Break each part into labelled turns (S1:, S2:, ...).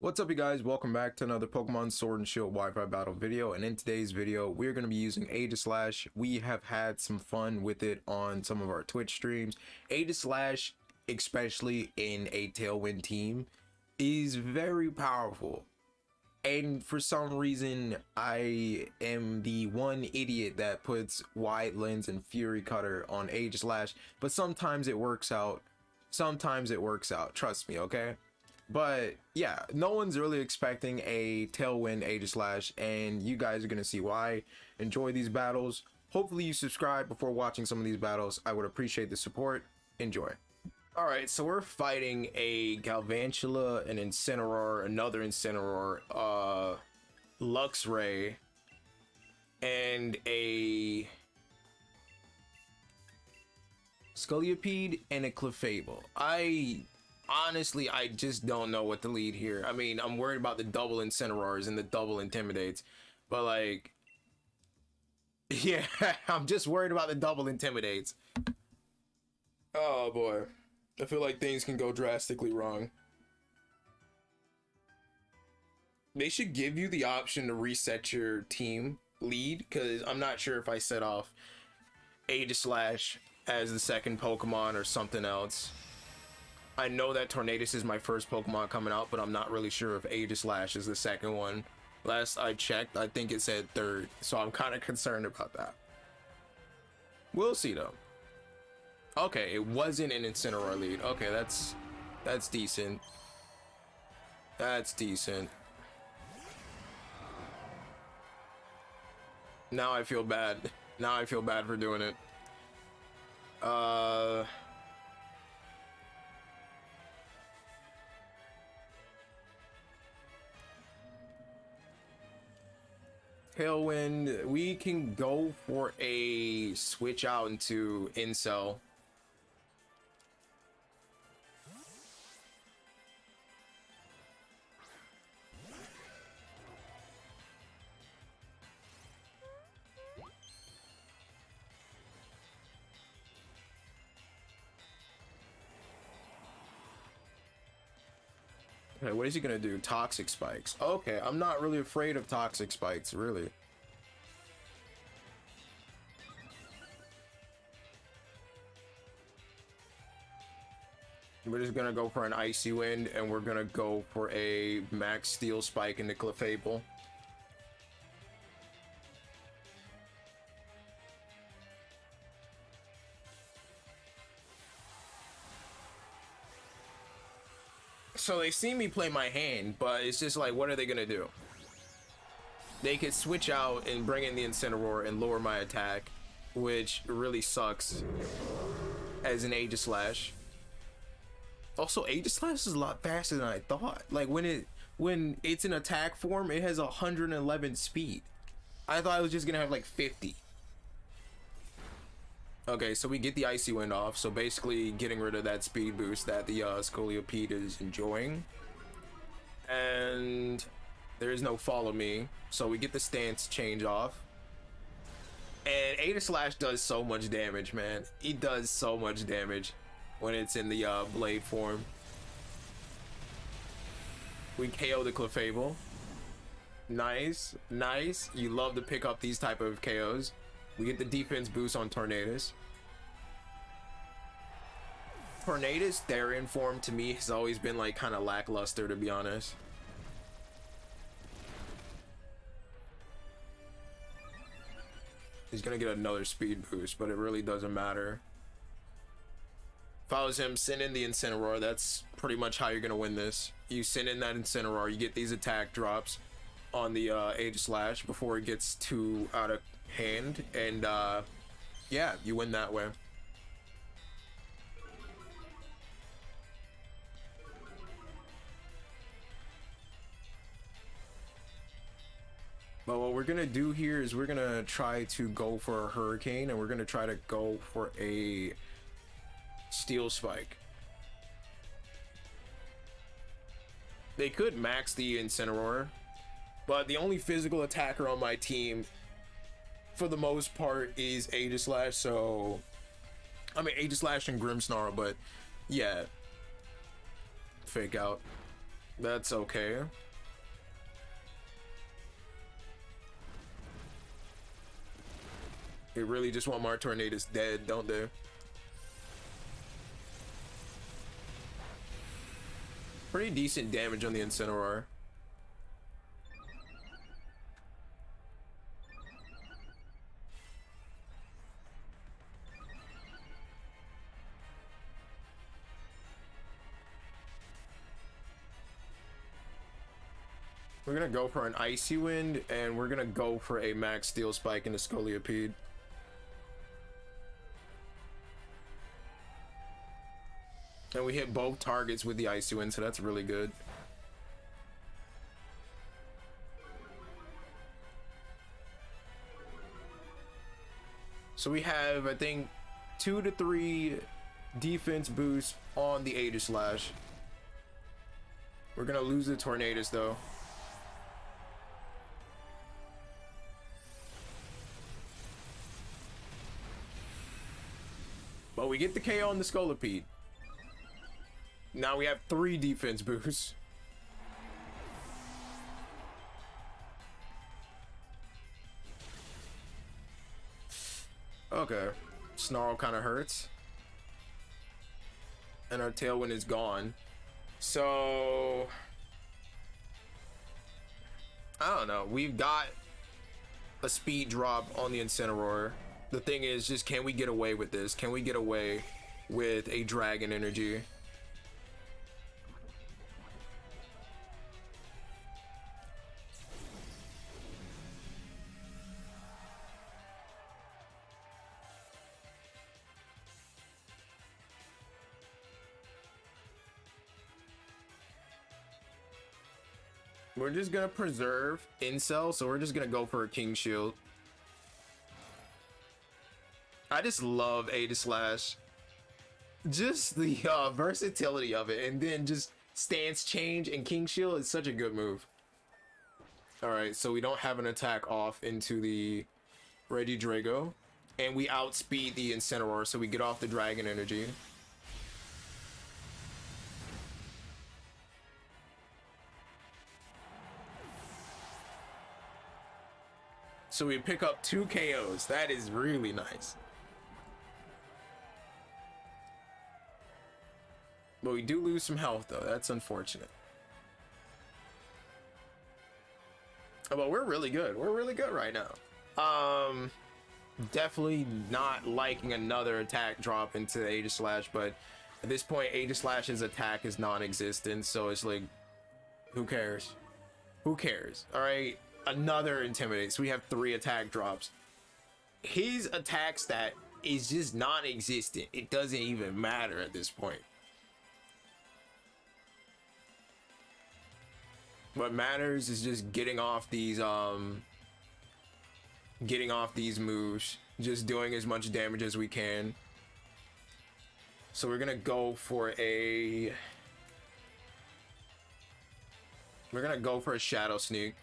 S1: What's up, you guys? Welcome back to another Pokemon Sword and Shield Wi-Fi battle video. And in today's video, we're going to be using Aegislash. We have had some fun with it on some of our Twitch streams. Aegislash, especially in a Tailwind team, is very powerful. And for some reason, I am the one idiot that puts Wide Lens and Fury Cutter on Aegislash. But sometimes it works out. Sometimes it works out. Trust me, okay? But yeah, no one's really expecting a Tailwind Aegislash, and you guys are going to see why. Enjoy these battles. Hopefully you subscribe before watching some of these battles. I would appreciate the support. Enjoy. Alright, so we're fighting a Galvantula, an Incineroar, another Incineroar, Luxray, and a Scolipede and a Clefable. Honestly, I just don't know what to lead here. I mean, I'm worried about the double Incineroars and the double Intimidates, but like, yeah, I'm just worried about the double Intimidates. Oh boy, I feel like things can go drastically wrong. They should give you the option to reset your team lead, because I'm not sure if I set off Aegislash as the second Pokemon or something else. I know that Tornadus is my first Pokemon coming out, but I'm not really sure if Aegislash is the second one. Last I checked, I think it said third, so I'm kind of concerned about that. We'll see though. Okay, it wasn't an Incineroar lead. Okay, that's decent. That's decent. Now I feel bad. Now I feel bad for doing it. Tailwind, we can go for a switch out into Incel. Okay, what is he gonna do? Toxic Spikes. Okay, I'm not really afraid of Toxic Spikes, really. We're just gonna go for an Icy Wind, and we're gonna go for a Max Steel Spike into Clefable. So they see me play my hand, but it's just like, what are they gonna do? They could switch out and bring in the Incineroar and lower my attack, which really sucks as an Aegislash. Also, Aegislash is a lot faster than I thought. Like when it's in attack form, it has 111 speed. I thought it was just gonna have like 50. Okay, so we get the Icy Wind off, so basically getting rid of that speed boost that the Scolipede is enjoying. And there is no Follow Me, so we get the stance change off. And Aegislash does so much damage, man. He does so much damage when it's in the blade form. We KO the Clefable. Nice, nice. You love to pick up these type of KOs. We get the defense boost on Tornadus. Tornadus Therian form to me has always been like kind of lackluster, to be honest. He's gonna get another speed boost, but it really doesn't matter. If I was him, send in the Incineroar. That's pretty much how you're gonna win this. You send in that Incineroar, you get these attack drops on the Aegislash before it gets too out of hand, and yeah, you win that way. But what we're gonna do here is we're gonna try to go for a Hurricane, and we're gonna try to go for a Steel Spike. They could max the Incineroar, but the only physical attacker on my team for the most part is Aegislash, so I mean Aegislash and Grimmsnarl, but yeah, fake out. That's okay. They really just want my tornadoes dead, don't they? Pretty decent damage on the Incineroar. We're gonna go for an Icy Wind, and we're gonna go for a Max Steel Spike into Scolipede. And we hit both targets with the Icy Wind, so that's really good. So we have, I think, 2 to 3 defense boosts on the Aegislash. We're gonna lose the Tornadus though. But we get the KO on the Scolipede. Now we have 3 defense boosts. Okay. Snarl kind of hurts. And our Tailwind is gone. So... I don't know. We've got a speed drop on the Incineroar. The thing is, just can we get away with this? Can we get away with a Dragon Energy? We're just gonna preserve Incel, so we're just gonna go for a King Shield. I just love Aegislash. Just the versatility of it, and then just stance change and King Shield is such a good move. Alright, so we don't have an attack off into the Regidrago, and we outspeed the Incineroar, so we get off the Dragon Energy. So we pick up 2 KOs. That is really nice. But we do lose some health though. That's unfortunate. But we're really good. We're really good right now. Definitely not liking another attack drop into Aegislash, but at this point Aegislash's attack is non-existent, so it's like, who cares? Who cares? All right. Another Intimidate, so we have 3 attack drops. His attack stat is just non-existent. It doesn't even matter at this point. What matters is just getting off these moves, just doing as much damage as we can. So we're gonna go for a Shadow Sneak.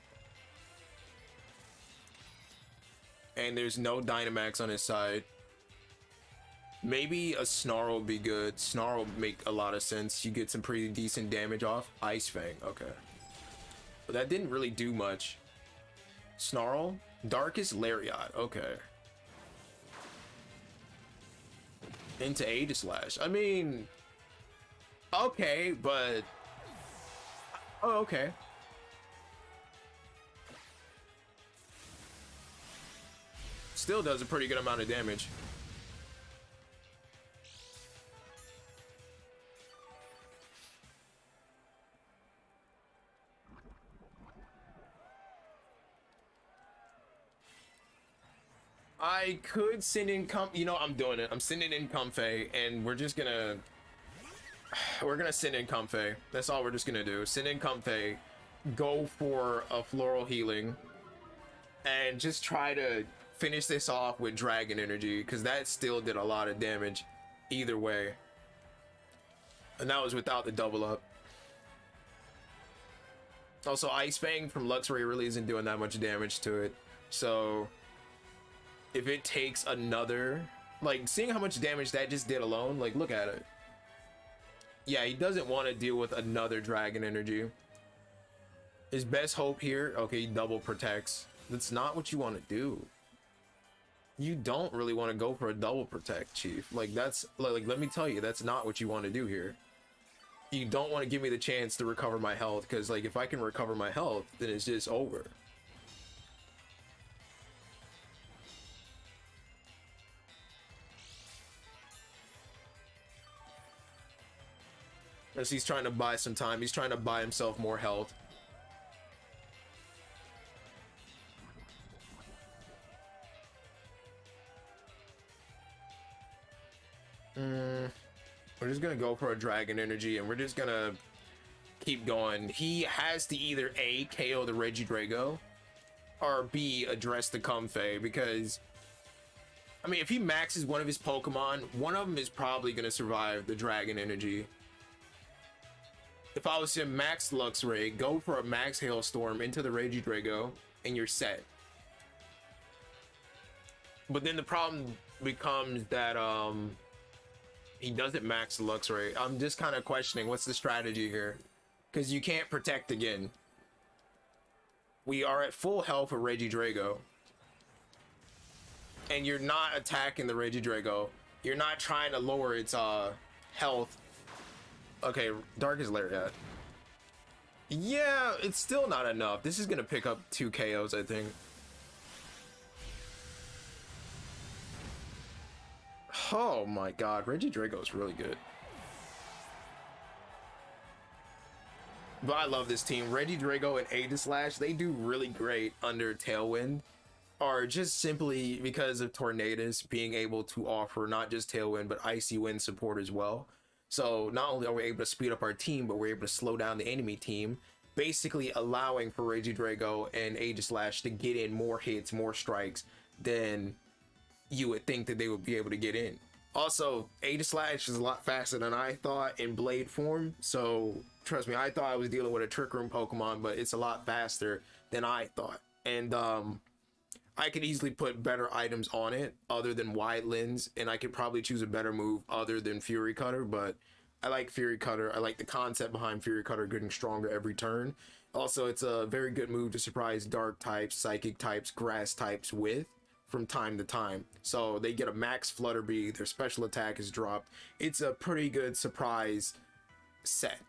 S1: And there's no Dynamax on his side. Maybe a Snarl would be good. Snarl would make a lot of sense. You get some pretty decent damage off. Ice Fang, okay. But that didn't really do much. Snarl? Darkest Lariat, okay. Into Aegislash. I mean... okay, but... oh, okay. Still does a pretty good amount of damage. I could send in you know, I'm doing it. I'm sending in Comfey, and we're gonna send in Comfey. That's all we're just gonna do. Send in Comfey, go for a Floral Healing, and just try to finish this off with Dragon Energy, because that still did a lot of damage either way. And that was without the double up. Also, Ice Fang from Luxray really isn't doing that much damage to it. So if it takes another, like, seeing how much damage that just did alone, like, look at it. Yeah, he doesn't want to deal with another Dragon Energy. His best hope here, okay, he double protects. That's not what you want to do. You don't really want to go for a double protect, Chief. Like, that's, like, let me tell you, that's not what you want to do here. You don't want to give me the chance to recover my health, because, like, if I can recover my health, then it's just over. As he's trying to buy some time, he's trying to buy himself more health. We're just gonna go for a dragon energy, and we're just gonna keep going. He has to either A, KO the Regidrago, or B, address the Comfey, because I mean, if he maxes one of his Pokemon, one of them is probably gonna survive the dragon energy. If I was to max Luxray, go for a max Hailstorm into the Regidrago, and you're set. But then the problem becomes that he doesn't max the Luxray. I'm just kind of questioning what's the strategy here, because you can't protect again. We are at full health with Regidrago, and you're not attacking the Regidrago. You're not trying to lower its health. Okay, Darkest Lariat. Yeah, it's still not enough. This is gonna pick up 2 KOs, I think. Oh my god, Regidrago is really good. But I love this team. Regidrago and Aegislash, they do really great under Tailwind, or just simply because of Tornadus being able to offer not just Tailwind, but Icy Wind support as well. So not only are we able to speed up our team, but we're able to slow down the enemy team, basically allowing for Regidrago and Aegislash to get in more hits, more strikes than you would think that they would be able to get in. Also, Aegislash is a lot faster than I thought in blade form, so trust me, I thought I was dealing with a Trick Room Pokemon, but it's a lot faster than I thought. And I could easily put better items on it other than Wide Lens, and I could probably choose a better move other than Fury Cutter, but I like Fury Cutter. I like the concept behind Fury Cutter getting stronger every turn. Also, it's a very good move to surprise Dark types, Psychic types, Grass types with from time to time. So they get a max Flutterby, their special attack is dropped. It's a pretty good surprise set.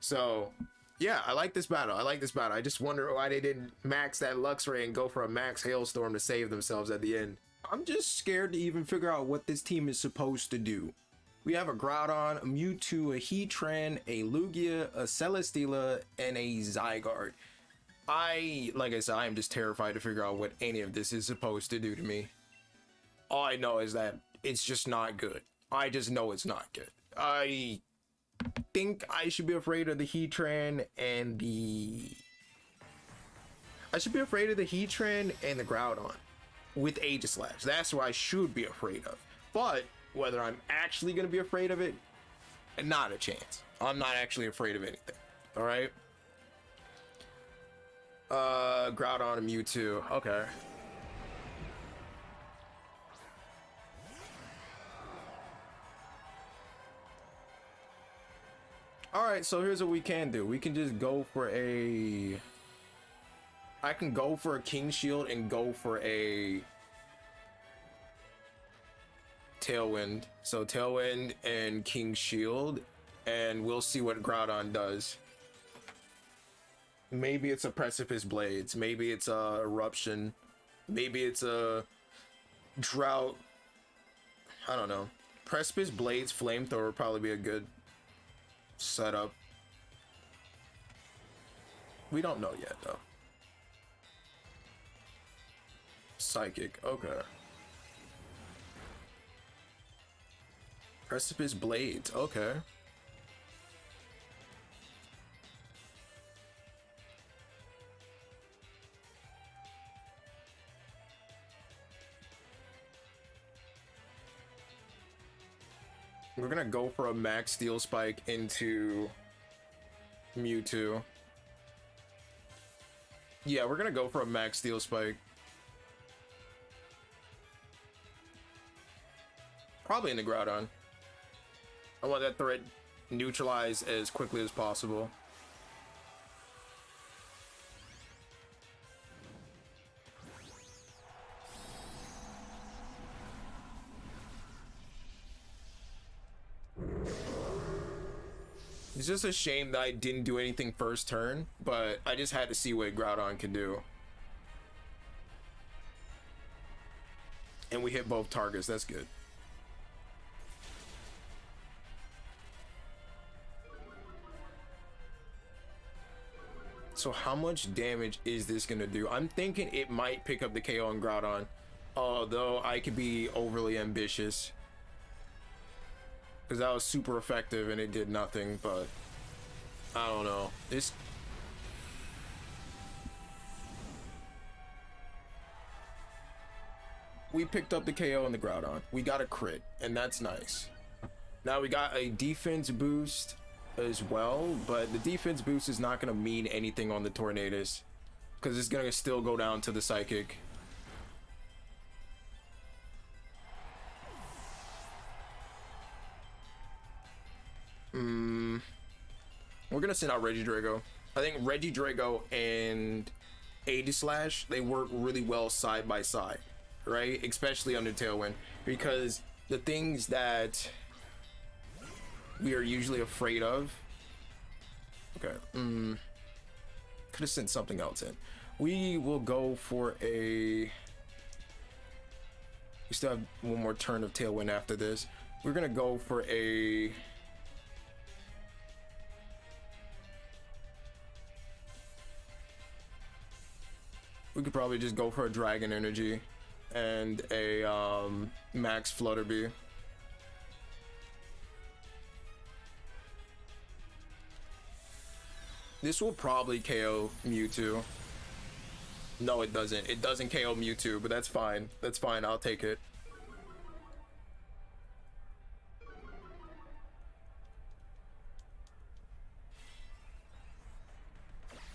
S1: So yeah, I like this battle. I like this battle. I just wonder why they didn't max that Luxray and go for a max Hailstorm to save themselves at the end. I'm just scared to even figure out what this team is supposed to do. We have a Groudon, a Mewtwo, a Heatran, a Lugia, a Celesteela, and a Zygarde. Like I said, I am just terrified to figure out what any of this is supposed to do to me. All I know is that it's just not good. I just know it's not good. I think I should be afraid of the Heatran and the... I should be afraid of the Heatran and the Groudon with Aegislash. That's what I should be afraid of. But whether I'm actually going to be afraid of it, not a chance. I'm not actually afraid of anything. All right. Groudon and Mewtwo. Okay. All right, so here's what we can do. We can just go for a... I can go for a King Shield and go for a Tailwind. So Tailwind and King Shield, and we'll see what Groudon does. Maybe it's a Precipice Blades. Maybe it's a Eruption. Maybe it's a Drought. I don't know. Precipice Blades Flamethrower would probably be a good setup. We don't know yet though. Psychic, okay. Precipice Blades, okay. We're gonna go for a max Steel Spike into Mewtwo. Yeah, we're gonna go for a max Steel Spike. Probably in the Groudon. I want that threat neutralized as quickly as possible. It's just a shame that I didn't do anything first turn, but I just had to see what Groudon can do. And we hit both targets. That's good. So how much damage is this gonna do? I'm thinking it might pick up the KO on Groudon, although I could be overly ambitious, because that was super effective and it did nothing. But I don't know. This we picked up the KO on the Groudon. We got a crit, and that's nice. Now we got a defense boost as well, but the defense boost is not going to mean anything on the Tornadus, because it's going to still go down to the Psychic. We're going to send out Regidrago. I think Regidrago and Aegislash, they work really well side by side, right? Especially under Tailwind, because the things that we are usually afraid of. Okay, could have sent something else in. We will go for a, we still have one more turn of Tailwind after this. We're gonna go for a, we could probably just go for a Dragon Energy and a Max Flutterby. This will probably KO Mewtwo. No, it doesn't. It doesn't KO Mewtwo, but that's fine. That's fine. I'll take it.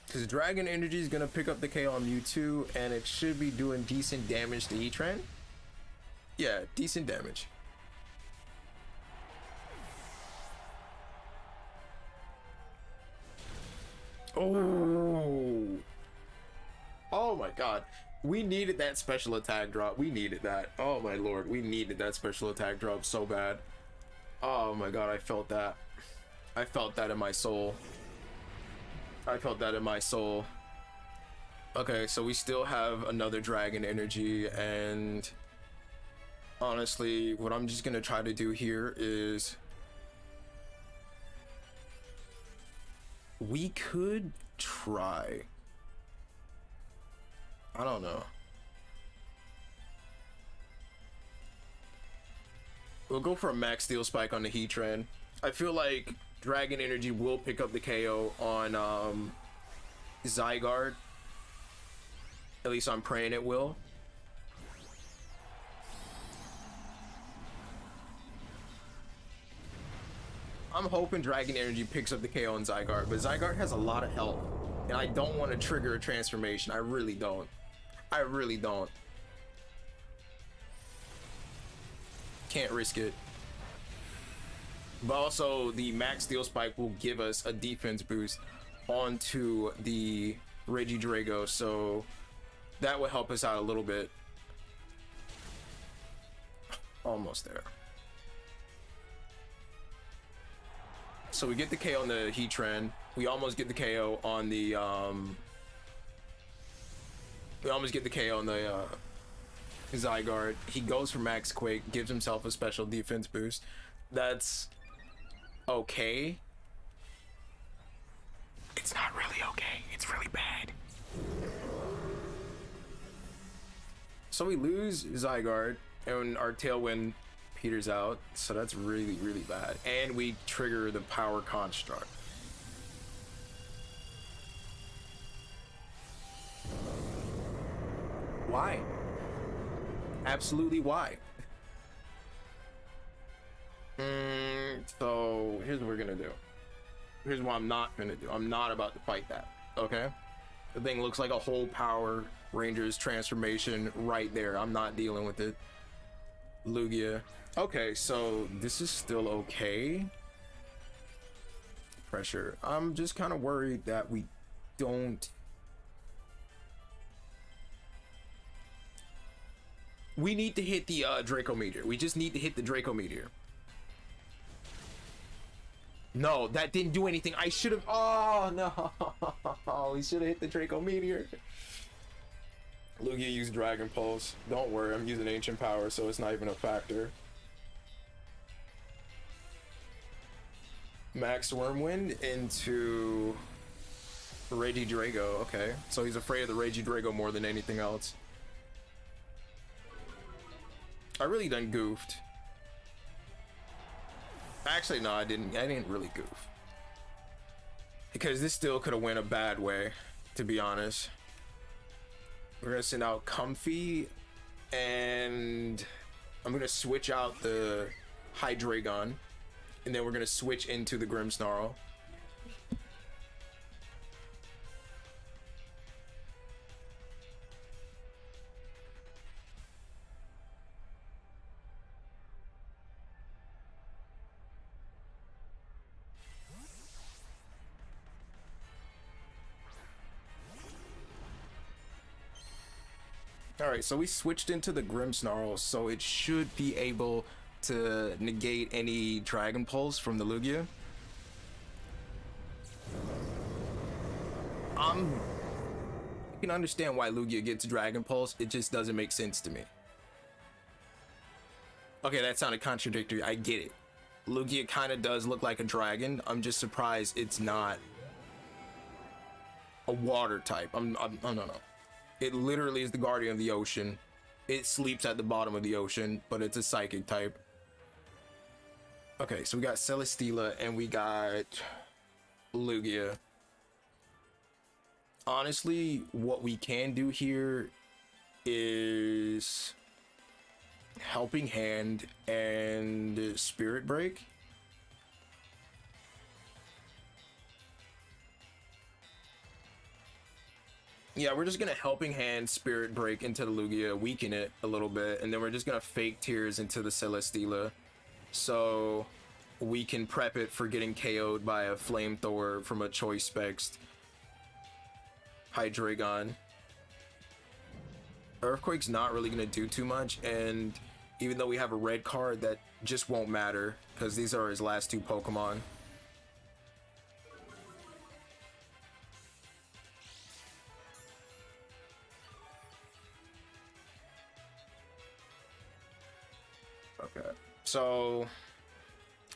S1: Because Dragon Energy is going to pick up the KO on Mewtwo, and it should be doing decent damage to Heatran. Yeah, decent damage. Oh my god, we needed that special attack drop. We needed that. Oh my lord, we needed that special attack drop so bad. Oh my god, I felt that. I felt that in my soul. I felt that in my soul. Okay, so we still have another Dragon Energy, and honestly, what I'm just gonna try to do here is, we could try, I don't know. We'll go for a Max Steel Spike on the Heatran. I feel like Dragon Energy will pick up the KO on Zygarde. At least I'm praying it will. I'm hoping Dragon Energy picks up the KO on Zygarde, but Zygarde has a lot of health, and I don't want to trigger a transformation. I really don't. I really don't. Can't risk it. But also, the Max Steel Spike will give us a defense boost onto the Regidrago, so that will help us out a little bit. Almost there. So we get the KO on the Heatran. We almost get the KO on the Zygarde. He goes for Max Quake, gives himself a special defense boost. That's okay. It's not really okay. It's really bad. So we lose Zygarde, and our Tailwind peters out, so that's really, really bad. And we trigger the Power Construct. Why? Absolutely why? So here's what we're gonna do. Here's what I'm not gonna do. I'm not about to fight that, okay? The thing looks like a whole Power Rangers transformation right there. I'm not dealing with it. Lugia. Okay, so this is still okay. Pressure. I'm just kind of worried that we don't. We need to hit the Draco Meteor. We just need to hit the Draco Meteor. No, that didn't do anything. I should have. Oh no! He should have hit the Draco Meteor. Lugia used Dragon Pulse. Don't worry, I'm using Ancient Power, so it's not even a factor. Max Wormwind into Regidrago. Okay, so he's afraid of the Regidrago more than anything else. I really done goofed. Actually, no, I didn't really goof. Because this still could have went a bad way, to be honest. We're gonna send out Comfy, and I'm gonna switch out the Hydreigon, and then we're gonna switch into the Grimmsnarl. Alright, so we switched into the Grimmsnarl, so it should be able to negate any Dragon Pulse from the Lugia. I can understand why Lugia gets Dragon Pulse, it just doesn't make sense to me. Okay, that sounded contradictory, I get it. Lugia kind of does look like a dragon, I'm just surprised it's not a water type. I don't know. It literally is the guardian of the ocean. It sleeps at the bottom of the ocean, but it's a psychic type. Okay, so we got Celesteela and we got Lugia. Honestly, what we can do here is Helping Hand and Spirit Break. Yeah, we're just gonna Helping Hand, Spirit Break into the Lugia, weaken it a little bit, and then we're just gonna Fake Tears into the Celesteela, so we can prep it for getting KO'd by a Flamethrower from a Choice Specs Hydreigon. Earthquake's not really gonna do too much, and even though we have a red card, that just won't matter, because these are his last two Pokemon. Okay, so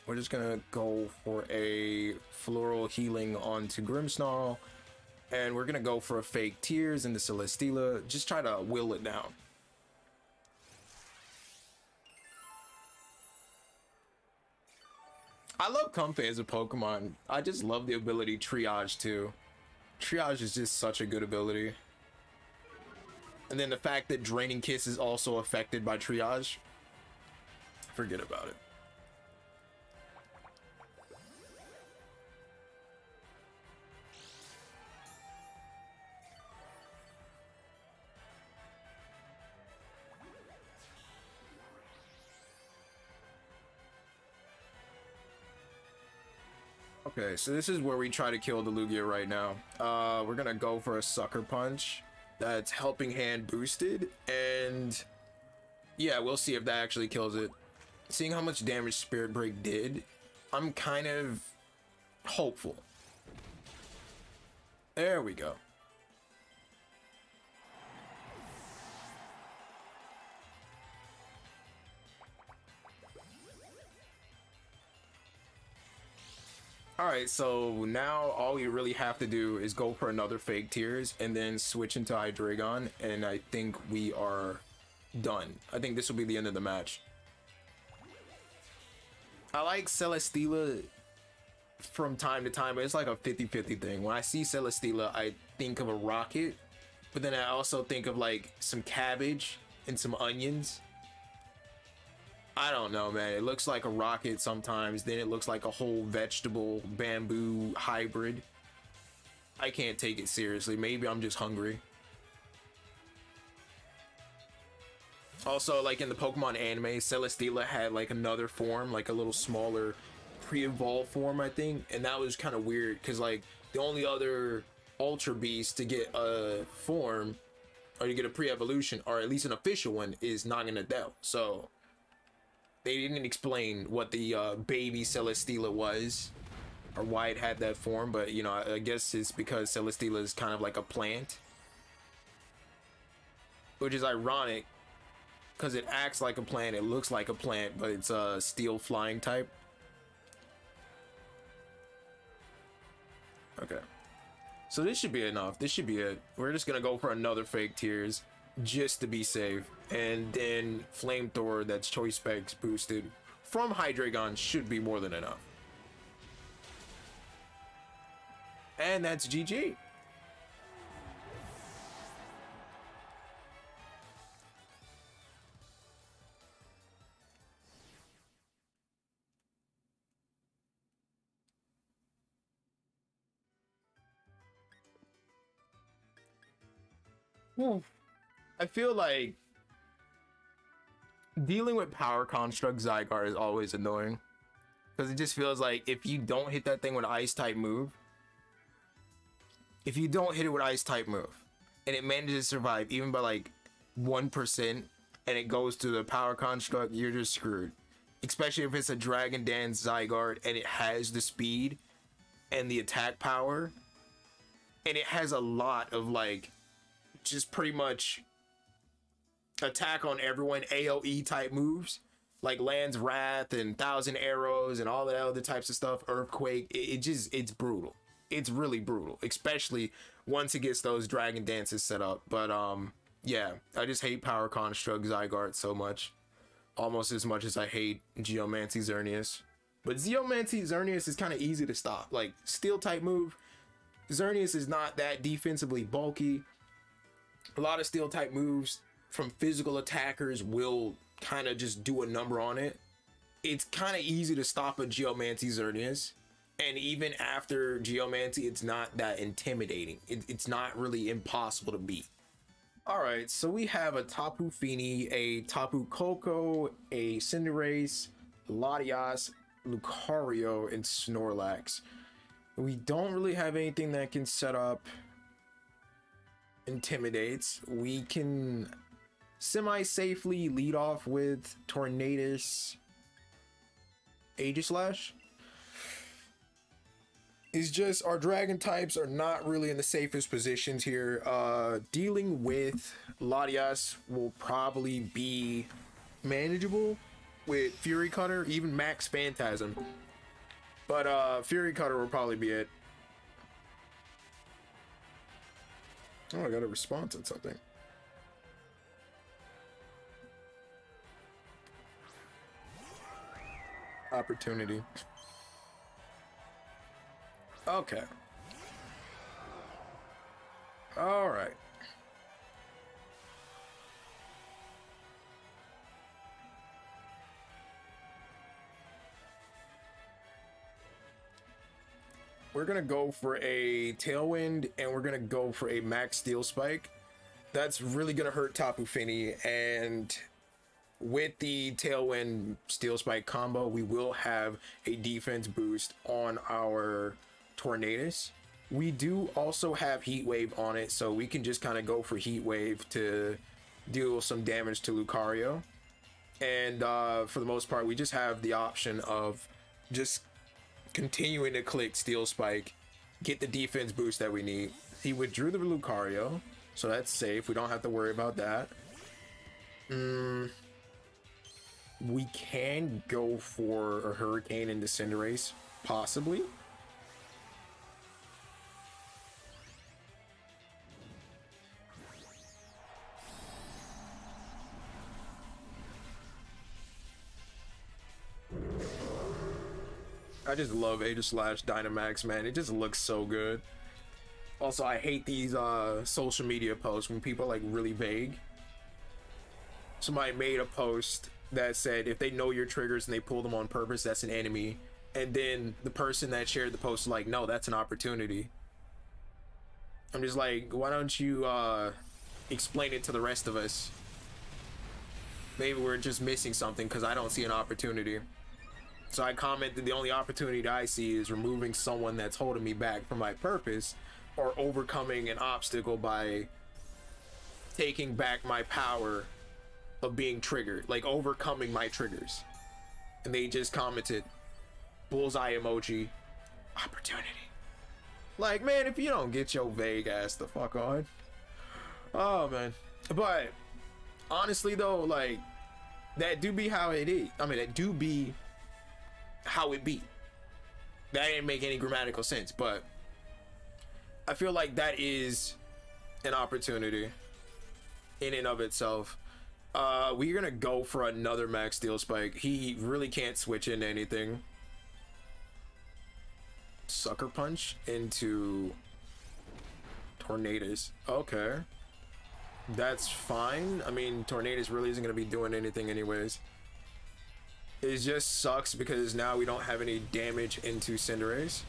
S1: we're just gonna go for a Floral Healing onto Grimmsnarl, and we're gonna go for a Fake Tears into Celesteela, just try to will it down. I love Comfey as a Pokemon. I just love the ability Triage too. Triage is just such a good ability. And then the fact that Draining Kiss is also affected by Triage, forget about it. Okay, so this is where we try to kill the Lugia right now. We're gonna go for a Sucker Punch that's Helping Hand boosted, and yeah, we'll see if that actually kills it. Seeing how much damage Spirit Break did, I'm kind of hopeful. There we go. Alright, so now all we really have to do is go for another Fake Tears and then switch into Hydreigon, and I think we are done. I think this will be the end of the match. I like Celesteela from time to time, but it's like a 50-50 thing. When I see Celesteela, I think of a rocket, but then I also think of like some cabbage and some onions. I don't know, man. It looks like a rocket sometimes, then it looks like a whole vegetable bamboo hybrid. I can't take it seriously. Maybe I'm just hungry. Also, like in the Pokemon anime, Celesteela had like another form, like a little smaller pre-evolved form, I think, and that was kind of weird because like the only other Ultra Beast to get a form or to get a pre-evolution, or at least an official one, is Naganadel. So they didn't explain what the baby Celesteela was. or why it had that form, but you know, I guess it's because Celesteela is kind of like a plant, which is ironic because it acts like a plant, it looks like a plant, but it's a steel flying type. Okay, so this should be enough. This should be it. We're just gonna go for another fake tears just to be safe, and then flamethrower that's choice specs boosted from Hydreigon should be more than enough. And that's GG. I feel like dealing with power construct Zygarde is always annoying, because it just feels like if you don't hit that thing with an ice type move, and it manages to survive even by like 1% and it goes to the power construct, you're just screwed. Especially if it's a Dragon Dance Zygarde and it has the speed and the attack power, and it has a lot of like just pretty much attack on everyone AoE type moves like Land's Wrath and Thousand Arrows and all that other types of stuff, Earthquake. It's brutal. It's really brutal, especially once it gets those Dragon Dances set up. But yeah, I just hate power construct Zygarde so much, almost as much as I hate Geomancy Xerneas. But Geomancy Xerneas is kind of easy to stop. Like steel type move, Xerneas is not that defensively bulky. A lot of steel type moves from physical attackers will kind of just do a number on it. It's kind of easy to stop a Geomancy Xerneas, and even after Geomancy, it's not that intimidating. It's not really impossible to beat. All right, so we have a Tapu Fini, a Tapu Koko, a Cinderace, Latias, Lucario, and Snorlax. We don't really have anything that can set up Intimidates. We can semi-safely lead off with Tornadus, Aegislash. It's just our dragon types are not really in the safest positions here. Dealing with Latias will probably be manageable with Fury Cutter, even Max Phantasm. But Fury Cutter will probably be it. Oh, I got a response on something. Opportunity. Okay. All right. We're gonna go for a Tailwind, and we're gonna go for a Max Steel Spike. That's really gonna hurt Tapu Fini, and with the Tailwind Steel Spike combo, we will have a defense boost on our Tornadus. We do also have Heat Wave on it, so we can just kind of go for Heat Wave to deal some damage to Lucario. And for the most part, we just have the option of just continuing to click Steel Spike, get the defense boost that we need. He withdrew the Lucario, so that's safe. We don't have to worry about that. We can go for a Hurricane into Cinderace, possibly. I just love Aegislash Dynamax, man. It just looks so good. Also, I hate these social media posts when people are like really vague. Somebody made a post that said if they know your triggers and they pull them on purpose, that's an enemy. And then the person that shared the post was like, no, that's an opportunity. I'm just like, why don't you explain it to the rest of us? Maybe we're just missing something because I don't see an opportunity. So I commented the only opportunity that I see is removing someone that's holding me back from my purpose, or overcoming an obstacle by taking back my power of being triggered, like overcoming my triggers. And they just commented bullseye emoji, Opportunity. Like, man, if you don't get your vague ass the fuck on. Oh, man. But honestly, though, like, that do be how it is. I mean, that do be how it be. That didn't make any grammatical sense, but I feel like that is an opportunity in and of itself. We're gonna go for another max steel spike. He really can't switch into anything. Sucker punch into tornadoes. Okay, that's fine. I mean, tornadoes really isn't gonna be doing anything anyways. It just sucks because now we don't have any damage into Cinderace,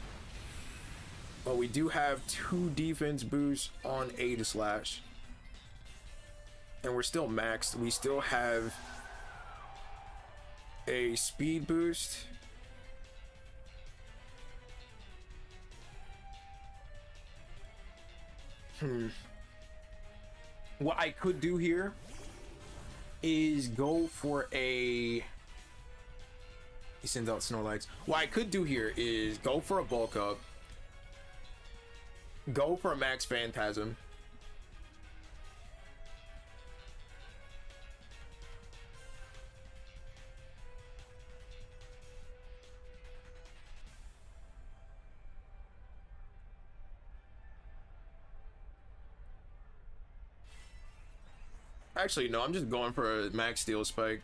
S1: but we do have 2 defense boosts on Aegislash, and we're still maxed. We still have a speed boost. What I could do here is go for a... He sends out Snorlax. What I could do here is go for a bulk up, go for a max Phantasm, actually no, I'm just going for a max steel spike.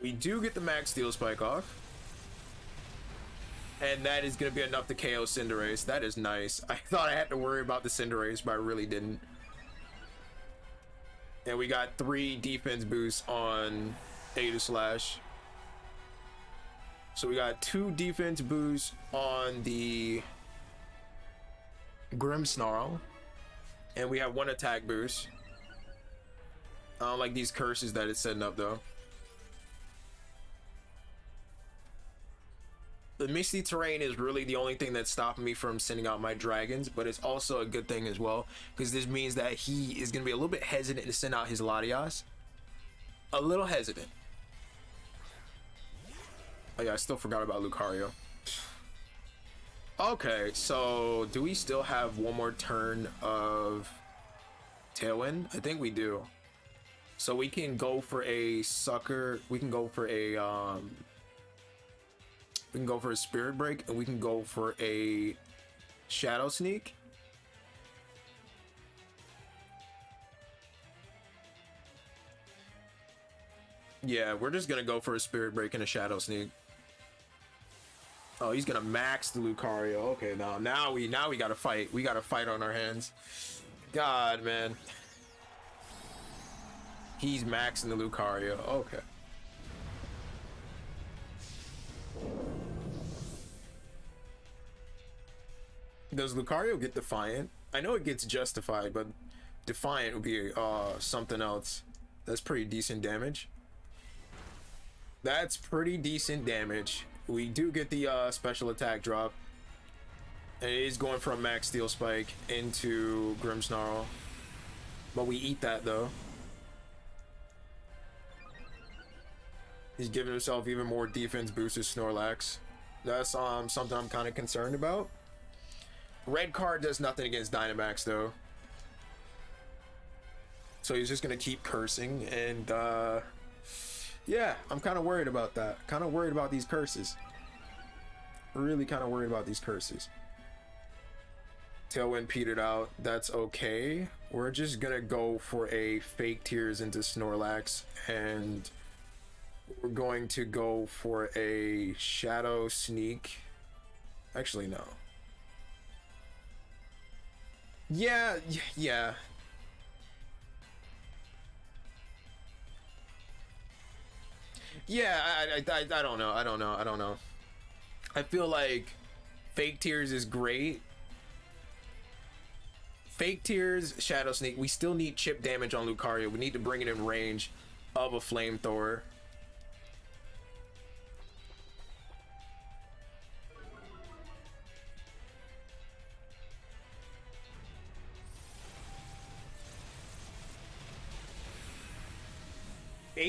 S1: We do get the max steel spike off, and that is going to be enough to KO Cinderace. That is nice. I thought I had to worry about the Cinderace, but I really didn't. And we got 3 defense boosts on Aegislash. So we got 2 defense boosts on the Grimmsnarl, and we have 1 attack boost. I don't like these curses that it's setting up though. The misty terrain is really the only thing that's stopping me from sending out my dragons, but it's also a good thing as well, because this means that he is going to be a little bit hesitant to send out his Latias. A little hesitant. Oh yeah, I still forgot about Lucario. Okay, so do we still have one more turn of Tailwind? I think we do. So we can go for a sucker. We can go for a Spirit Break, and we can go for a Shadow Sneak. Yeah, we're just gonna go for a Spirit Break and a Shadow Sneak. Oh, he's gonna max the Lucario. Okay, now we gotta fight. We gotta fight on our hands. God, man. He's maxing the Lucario. Okay. Does Lucario get Defiant? I know it gets Justified, but Defiant would be something else. That's pretty decent damage. That's pretty decent damage. We do get the special attack drop, and it is going for a max steel spike into Grimmsnarl, but we eat that though. He's giving himself even more defense boost to Snorlax. That's something I'm kind of concerned about. Red card does nothing against Dynamax though, so he's just gonna keep cursing, and yeah, I'm kind of worried about that. Kind of worried about these curses. Really kind of worried about these curses. Tailwind petered out. That's okay. We're just gonna go for a Fake Tears into Snorlax, and we're going to go for a Shadow Sneak. Actually, no. Yeah. Yeah, I don't know. I feel like Fake Tears is great. Fake Tears, Shadow Sneak. We still need chip damage on Lucario. We need to bring it in range of a Flamethrower.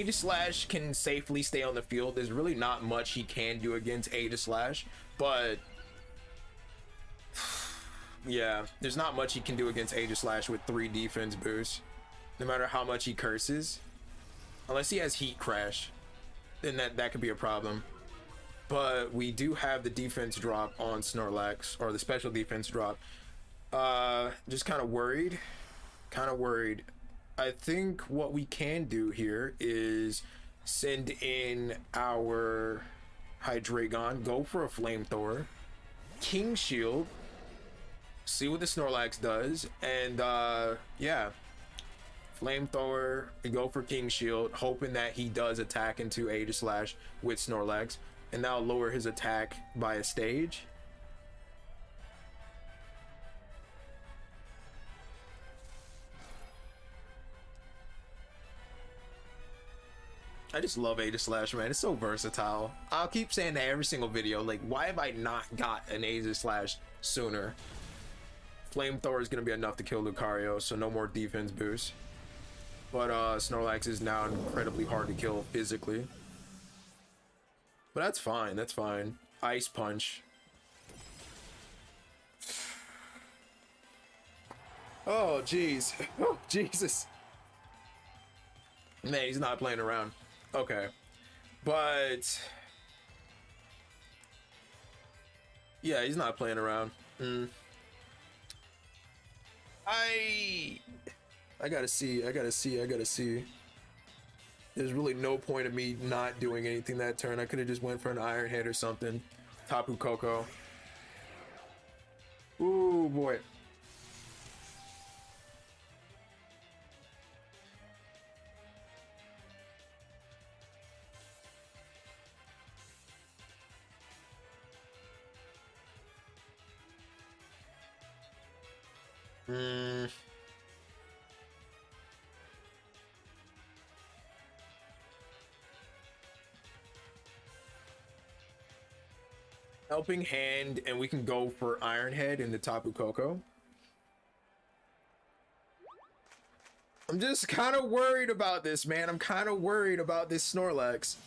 S1: Aegislash can safely stay on the field. There's really not much he can do against Aegislash, but yeah, there's not much he can do against Aegislash with 3 defense boosts, no matter how much he curses. Unless he has Heat Crash, then that could be a problem. But we do have the defense drop on Snorlax, or the special defense drop. Just kind of worried. I think what we can do here is send in our Hydreigon, go for a Flamethrower, King Shield, see what the Snorlax does, and yeah, Flamethrower, go for King Shield, hoping that he does attack into Aegislash with Snorlax, and that'll lower his attack by a stage. I just love Aegislash, man. It's so versatile. I'll keep saying that every single video. Like, why have I not got an Aegislash sooner? Flamethrower is going to be enough to kill Lucario, so no more defense boost. But Snorlax is now incredibly hard to kill physically. But that's fine. That's fine. Ice Punch. Oh, jeez. Oh, Jesus. Man, he's not playing around. Okay. But yeah, he's not playing around. I gotta see. There's really no point of me not doing anything that turn. I could have just went for an Iron Head or something. Tapu Koko. Ooh, boy. Helping Hand, and we can go for Iron Head in the Tapu Koko. I'm just kind of worried about this, man. I'm kind of worried about this Snorlax.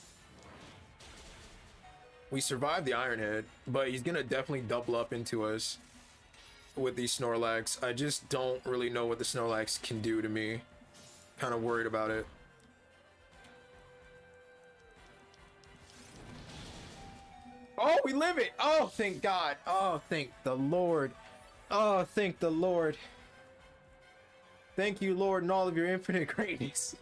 S1: We survived the Iron Head, but he's gonna definitely double up into us with these Snorlax. I just don't really know what the Snorlax can do to me. Kind of worried about it. Oh, we live it. Oh, thank God. Oh, thank the Lord. Oh, thank the Lord. Thank you, Lord, and all of your infinite greatness.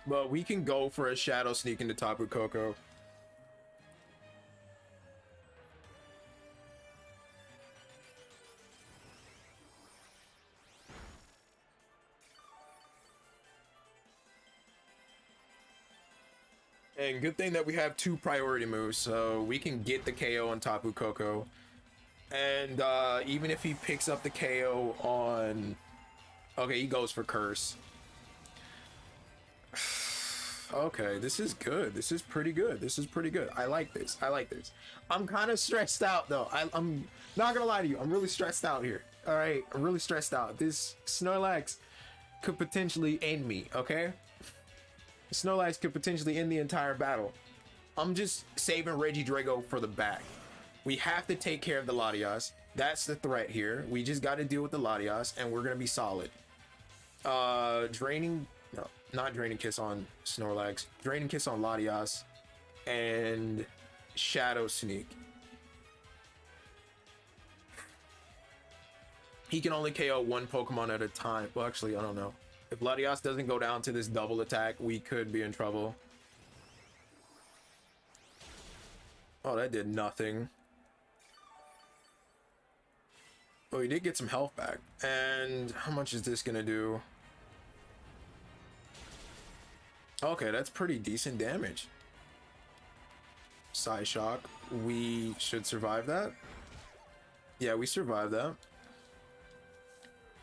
S1: But we can go for a Shadow Sneak into Tapu Koko. And good thing that we have 2 priority moves, so we can get the KO on Tapu Koko. And even if he picks up the KO on... Okay, he goes for Curse. Okay, this is good. This is pretty good. This is pretty good. I like this. I like this. I'm kind of stressed out, though. I'm not gonna lie to you. I'm really stressed out here. All right, I'm really stressed out. This Snorlax could potentially end me, okay? Snorlax could potentially end the entire battle. I'm just saving Regidrago for the back. We have to take care of the Latias. That's the threat here. We just got to deal with the Latias, and we're gonna be solid. Draining Kiss on Snorlax. Draining Kiss on Latias, and Shadow Sneak. He can only KO 1 Pokemon at a time. Well, actually, I don't know. If Latias doesn't go down to this double attack, we could be in trouble. Oh, that did nothing. Oh, he did get some health back. And how much is this gonna do? Okay, that's pretty decent damage. Psyshock. We should survive that. Yeah, we survived that.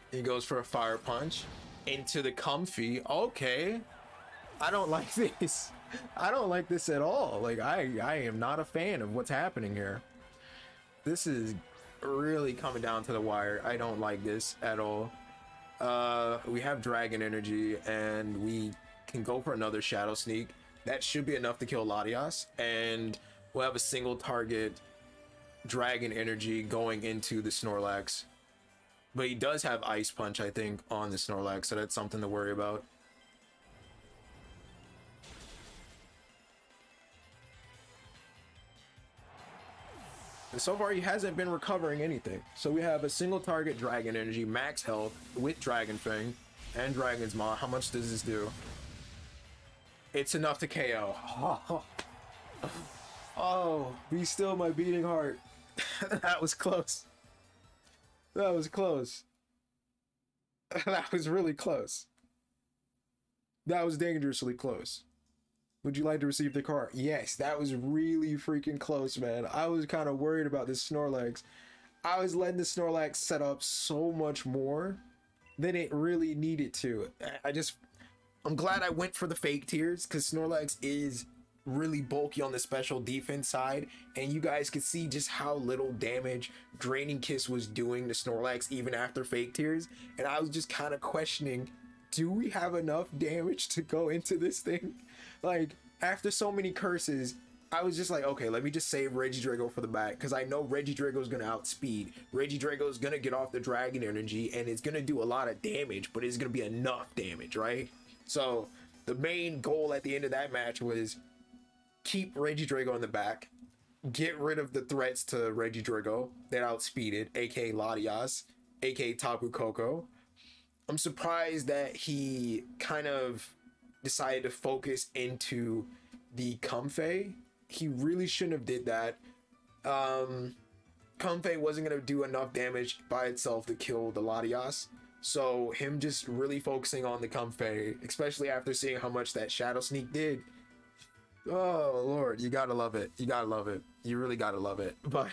S1: He goes for a Fire Punch. Into the Comfy. Okay, I don't like this. I don't like this at all. Like I am not a fan of what's happening here. This is really coming down to the wire. I don't like this at all. We have dragon energy, and we can go for another shadow sneak. That should be enough to kill Latias, and we'll have a single target dragon energy going into the Snorlax. But he does have ice punch, I think, on the Snorlax, so that's something to worry about. And so far, he hasn't been recovering anything. So we have a single target dragon energy, max health with Dragon Fang and Dragon's Maw. How much does this do? It's enough to KO. Oh, be still my beating heart. That was close. That was close. That was really close. That was dangerously close. Would you like to receive the card? Yes, that was really freaking close, man. I was kind of worried about this Snorlax. I was letting the Snorlax set up so much more than it really needed to. I'm glad I went for the fake tears, because Snorlax is really bulky on the special defense side, and you guys could see just how little damage Draining Kiss was doing to Snorlax even after fake tears. And I was just kind of questioning, do we have enough damage to go into this thing? Like, after so many curses, I was just like, okay, let me just save Regidrago for the back, because I know Regidrago is going to outspeed. Regidrago is going to get off the dragon energy, and it's going to do a lot of damage, but it's going to be enough damage, right? So the main goal at the end of that match was keep Regidrago in the back, get rid of the threats to Regidrago that outspeeded, aka Latias, aka Tapu Koko. I'm surprised that he kind of decided to focus into the Comfey. He really shouldn't have did that. Comfey wasn't going to do enough damage by itself to kill the Latias. So him just really focusing on the Comfey, especially after seeing how much that Shadow Sneak did. Oh, Lord, you gotta love it. You gotta love it. You really gotta love it. But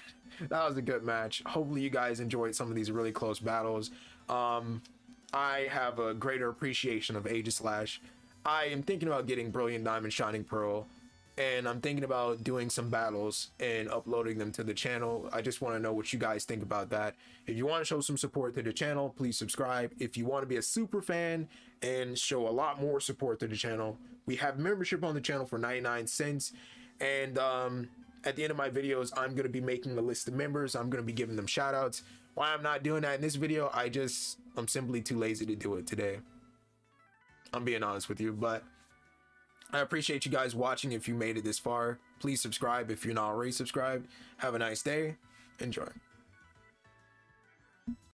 S1: that was a good match. Hopefully you guys enjoyed some of these really close battles. I have a greater appreciation of Aegislash. I am thinking about getting Brilliant Diamond Shining Pearl, and I'm thinking about doing some battles and uploading them to the channel. I just want to know what you guys think about that. If you want to show some support to the channel, please subscribe. If you want to be a super fan and show a lot more support to the channel, we have membership on the channel for 99 cents. And at the end of my videos, I'm going to be making a list of members. I'm going to be giving them shout outs. Why I'm not doing that in this video, I'm simply too lazy to do it today. I'm being honest with you, but I appreciate you guys watching. If you made it this far, please subscribe if you're not already subscribed. Have a nice day. Enjoy.